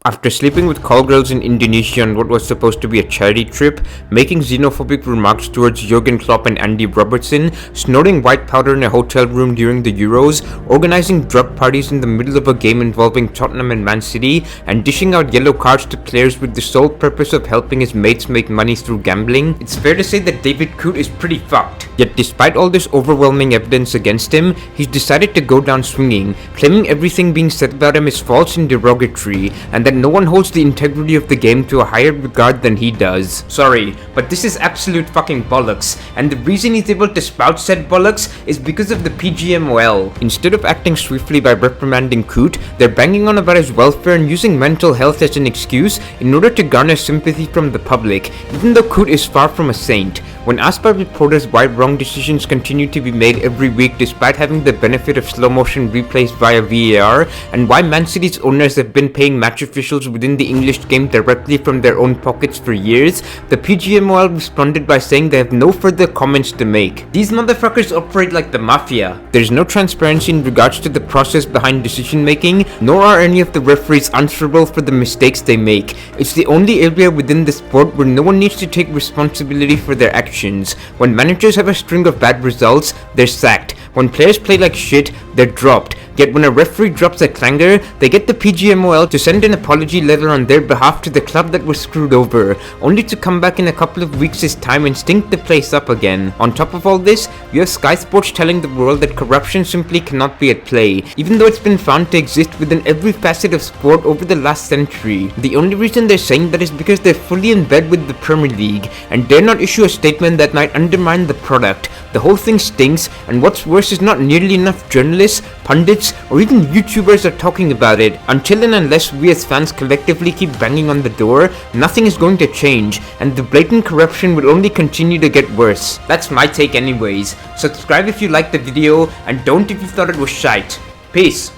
After sleeping with call girls in Indonesia on what was supposed to be a charity trip, making xenophobic remarks towards Jurgen Klopp and Andy Robertson, snorting white powder in a hotel room during the Euros, organizing drug parties in the middle of a game involving Tottenham and Man City, and dishing out yellow cards to players with the sole purpose of helping his mates make money through gambling, it's fair to say that David Coote is pretty fucked. Yet despite all this overwhelming evidence against him, he's decided to go down swinging, claiming everything being said about him is false and derogatory, and that no one holds the integrity of the game to a higher regard than he does. Sorry, but this is absolute fucking bollocks, and the reason he's able to spout said bollocks is because of the PGMOL. Instead of acting swiftly by reprimanding Coote, they're banging on about his welfare and using mental health as an excuse in order to garner sympathy from the public, even though Coote is far from a saint. When asked by reporters why wrong decisions continue to be made every week despite having the benefit of slow motion replays via VAR, and why Man City's owners have been paying match officials within the English game directly from their own pockets for years, the PGMOL responded by saying they have no further comments to make. These motherfuckers operate like the mafia. There's no transparency in regards to the process behind decision making, nor are any of the referees answerable for the mistakes they make. It's the only area within the sport where no one needs to take responsibility for their actions. When managers have a string of bad results, they're sacked. When players play like shit, they're dropped. Yet when a referee drops a clanger, they get the PGMOL to send an apology letter on their behalf to the club that was screwed over, only to come back in a couple of weeks' time and stink the place up again. On top of all this, you have Sky Sports telling the world that corruption simply cannot be at play, even though it's been found to exist within every facet of sport over the last century. The only reason they're saying that is because they're fully in bed with the Premier League, and dare not issue a statement that might undermine the product. The whole thing stinks, and what's worse is not nearly enough journalists, pundits, or even YouTubers are talking about it. Until and unless we as fans collectively keep banging on the door, nothing is going to change, and the blatant corruption will only continue to get worse. That's my take anyways. Subscribe if you liked the video, and don't if you thought it was shite. Peace.